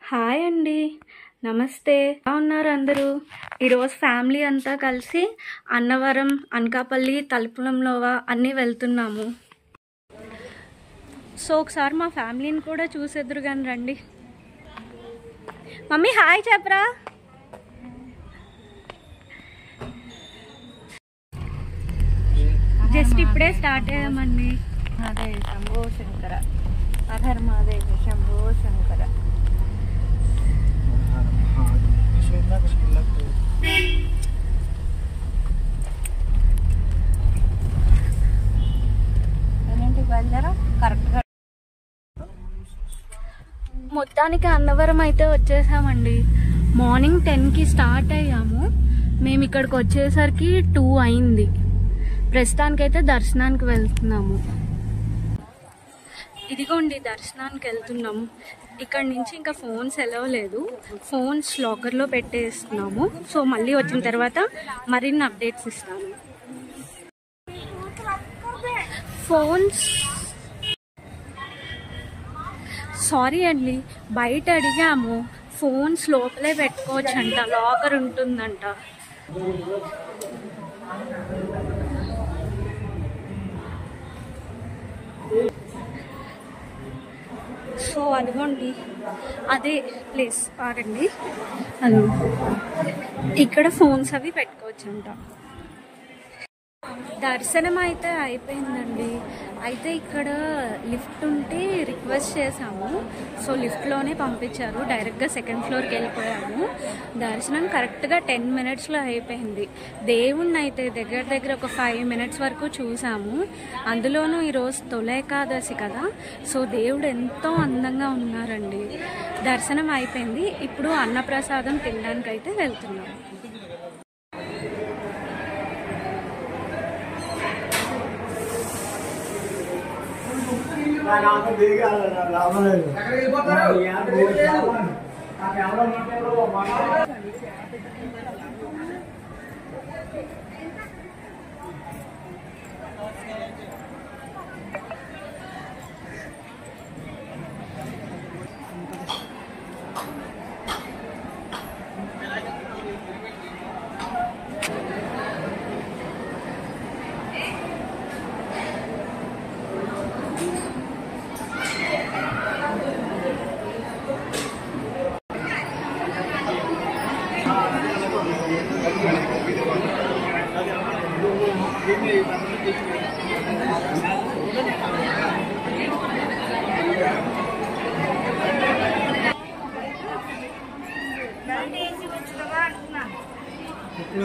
Hi అండి, నమస్తే. ఎలా ఉన్నారు అందరూ? ఈరోజు ఫ్యామిలీ అంతా కలిసి అన్నవరం, అనకాపల్లి, తలుపులంలోవా అన్నీ వెళ్తున్నాము. సో ఒకసారి మా ఫ్యామిలీని కూడా చూసేద్దరు కానీ రండి. మమ్మీ హాయ్ చెప్పరా. జస్ట్ ఇప్పుడే స్టార్ట్ అయ్యామండి. అదే శంభో శంకర, అధర్మాదేవి శంభో శంకర. బయలుదేరా కరెక్ట్గా. మొత్తానికి అన్నవరం అయితే వచ్చేసామండి. మార్నింగ్ 10కి స్టార్ట్ అయ్యాము. మేము ఇక్కడికి వచ్చేసరికి 2 అయింది. ప్రస్తుతానికైతే దర్శనానికి వెళ్తున్నాము. ఇదిగోండి దర్శనానికి వెళ్తున్నాము. ఇక్కడ నుంచి ఇంకా ఫోన్స్ ఎలవలేదు, ఫోన్స్ లాకర్లో పెట్టేస్తున్నాము. సో మళ్ళీ వచ్చిన తర్వాత మరిన్ని అప్డేట్స్ ఇస్తాము. ఫోన్స్ సారీ అండి, బయట అడిగాము, ఫోన్స్ లోపలే పెట్టుకోవచ్చంట, లాకర్ ఉంటుందంట. సో అదిగోండి అదే ప్లేస్, ఆగండి, అది ఇక్కడ ఫోన్స్ అవి పెట్టుకోవచ్చంట. దర్శనం అయితే అయిపోయిందండి. అయితే ఇక్కడ లిఫ్ట్ ఉంటే రిక్వెస్ట్ చేసాము. సో లిఫ్ట్లోనే పంపించారు. డైరెక్ట్గా సెకండ్ ఫ్లోర్కి వెళ్ళిపోయాము. దర్శనం కరెక్ట్గా 10 మినిట్స్లో అయిపోయింది. దేవుణ్ణి అయితే దగ్గర దగ్గర ఒక 5 మినిట్స్ వరకు చూసాము. అందులోనూ ఈరోజు తొలి ఏకాదశి కదా, సో దేవుడు ఎంతో అందంగా ఉన్నారండి. దర్శనం అయిపోయింది. ఇప్పుడు అన్నప్రసాదం తినడానికి అయితే వెళ్తున్నాము.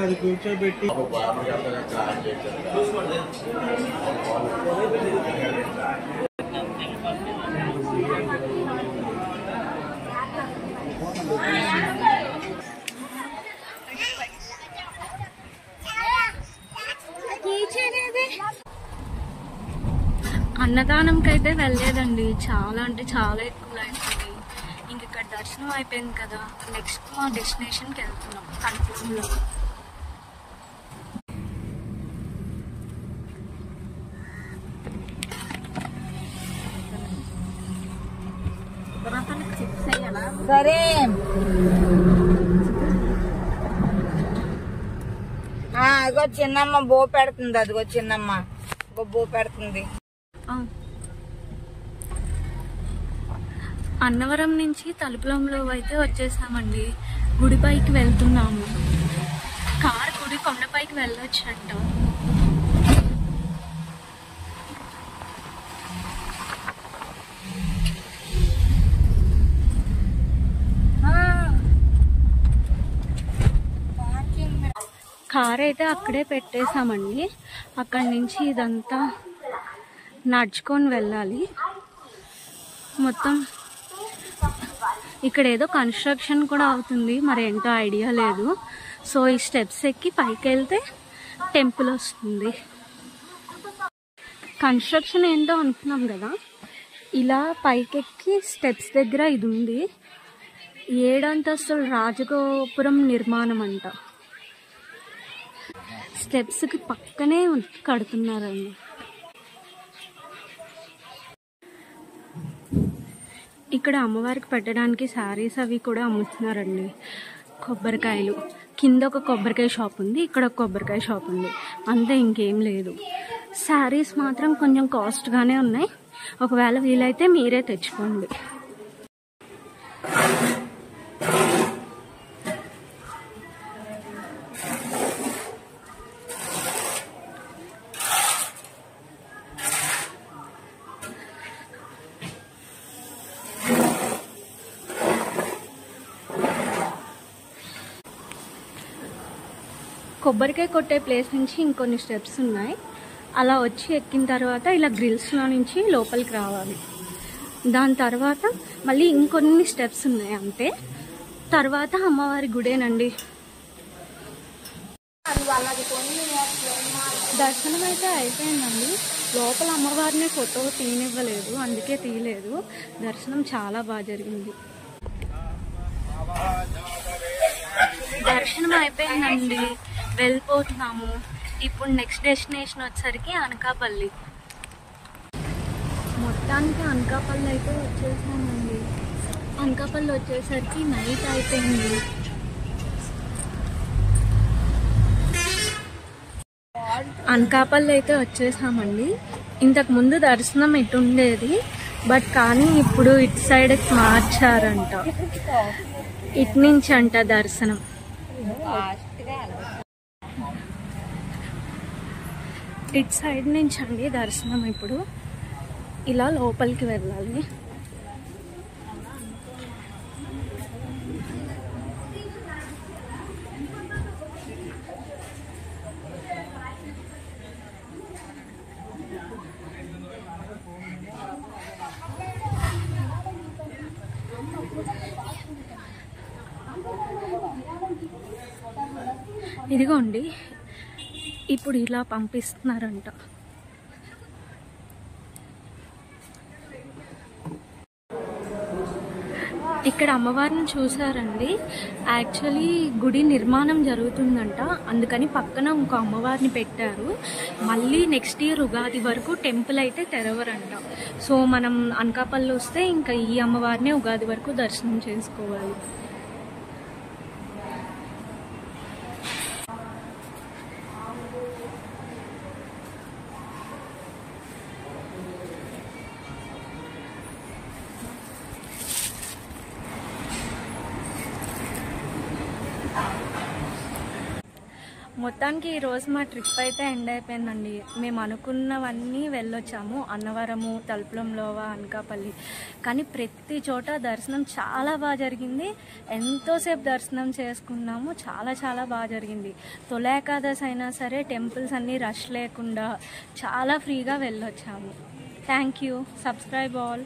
అది కూర్చోబెట్టి అన్నదానంకి అయితే వెళ్ళలేదండి. చాలా అంటే చాలా ఎక్కువ అయిపోయింది. ఇంక ఇక్కడ దర్శనం అయిపోయింది కదా, నెక్స్ట్ మా డెస్టినేషన్కి వెళ్తున్నాం, తలుపులంలో. సరే అదిగో చిన్నమ్మ బో పెడుతుంది, అదిగో చిన్నమ్మ బో పెడుతుంది. అన్నవరం నుంచి తలుపులంలో అయితే వచ్చేసామండి. గుడిపైకి వెళ్తున్నాము. కారు గుడి కొండపైకి వెళ్ళొచ్చంట. కారు అయితే అక్కడే పెట్టేసామండి. అక్కడి నుంచి ఇదంతా నడుచుకొని వెళ్ళాలి. మొత్తం ఇక్కడ ఏదో కన్స్ట్రక్షన్ కూడా అవుతుంది, మరి ఏంటో ఐడియా లేదు. సో ఈ స్టెప్స్ ఎక్కి పైకి వెళ్తే టెంపుల్ వస్తుంది. కన్స్ట్రక్షన్ ఏంటో అనుకున్నాం కదా, ఇలా పైకెక్కి స్టెప్స్ దగ్గర ఇది ఉంది. 7 అంతస్తుల రాజగోపురం నిర్మాణం అంట. స్టెప్స్కి పక్కనే కడుతున్నారండి. ఇక్కడ అమ్మవారికి పెట్టడానికి శారీస్ అవి కూడా అమ్ముతున్నారండి. కొబ్బరికాయలు కింద ఒక కొబ్బరికాయ షాప్ ఉంది, ఇక్కడ ఒక కొబ్బరికాయ షాప్ ఉంది, అంతే, ఇంకేం లేదు. శారీస్ మాత్రం కొంచెం కాస్ట్గానే ఉన్నాయి. ఒకవేళ వీలైతే మీరే తెచ్చుకోండి. కొబ్బరికాయ కొట్టే ప్లేస్ నుంచి ఇంకొన్ని స్టెప్స్ ఉన్నాయి. అలా వచ్చి ఎక్కిన తర్వాత ఇలా గ్రిల్స్లో నుంచి లోపలికి రావాలి. దాని తర్వాత మళ్ళీ ఇంకొన్ని స్టెప్స్ ఉన్నాయి అంతే. తర్వాత అమ్మవారి గుడేనండి. దర్శనం అయితే అయిపోయిందండి. లోపల అమ్మవారిని ఫోటో తీయనివ్వలేదు, అందుకే తీయలేదు. దర్శనం చాలా బాగా జరిగింది. దర్శనం అయిపోయిందండి, వెళ్ళిపోతున్నాము. ఇప్పుడు నెక్స్ట్ డెస్టినేషన్ వచ్చేసరికి అనకాపల్లి. మొత్తానికి అనకాపల్లి అయితే వచ్చేసామండి. అనకాపల్లి వచ్చేసరికి నైట్ అయిపోయింది. అనకాపల్లి అయితే వచ్చేసామండి. ఇంతకు ముందు దర్శనం ఇటు ఉండేది, బట్ కానీ ఇప్పుడు ఇటు సైడ్ మార్చారంట. ఇటు నుంచి అంట దర్శనం. ఇటు సైడ్ నుంచి అండి దర్శనం. ఇప్పుడు ఇలా లోపలికి వెళ్ళాలి. ఇదిగోండి, ఇప్పుడు ఇలా పంపిస్తున్నారంట. ఇక్కడ అమ్మవారిని చూసారండి. యాక్చువల్లీ గుడి నిర్మాణం జరుగుతుందంట, అందుకని పక్కన ఇంకో అమ్మవారిని పెట్టారు. మళ్ళీ నెక్స్ట్ ఇయర్ ఉగాది వరకు టెంపుల్ అయితే తెరవరంట. సో మనం అనకాపల్లి వస్తే ఇంకా ఈ అమ్మవారినే ఉగాది వరకు దర్శనం చేసుకోవాలి. మొత్తానికి ఈరోజు మా ట్రిప్ అయితే ఎండ్ అయిపోయిందండి. మేము అనుకున్నవన్నీ వెళ్ళొచ్చాము. అన్నవరము, తలుపులంలోవా, అనకాపల్లి. కానీ ప్రతి చోట దర్శనం చాలా బాగా జరిగింది. ఎంతోసేపు దర్శనం చేసుకున్నాము. చాలా చాలా బాగా జరిగింది. తొలి ఏకాదశి అయినా సరే టెంపుల్స్ అన్నీ రష్ లేకుండా చాలా ఫ్రీగా వెళ్ళొచ్చాము. Thank you. Subscribe all.